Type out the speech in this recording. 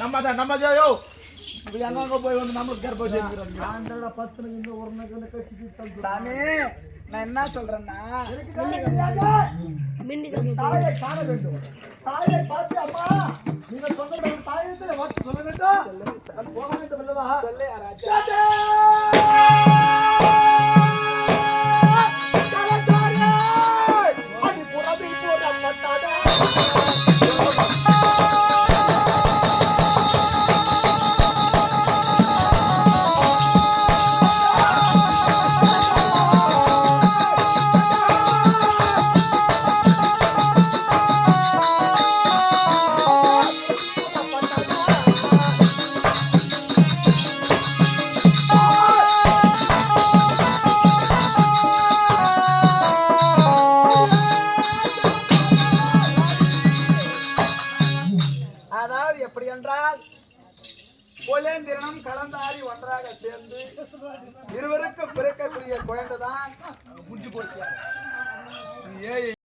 நம்ம யோ அங்க போய் வந்து நம்மளுக்கு கர்ப்பம் சேர்க்கிறாங்க. ஆண்டோட பத்துனுக்கு இந்த ஒரு நகல கட்டி சாமி நான் என்ன சொல்றேன்னா தாயை காண வேண்டும். தாயை பார்த்து அம்மா நீங்க சொன்ன தாயை வார்த்தை சொல்ல வேண்டும். போக வேண்டும் அல்லவா? சொல்லு ராஜா. அடி புறதை போடப்பட்டாதா எப்படி என்றால் பொலேந்திரனும் கலந்தாரி ஒன்றாக சேர்ந்து இருவருக்கும் பிறக்கக்கூடிய குழந்தைதான் முடிஞ்சு போச்சு.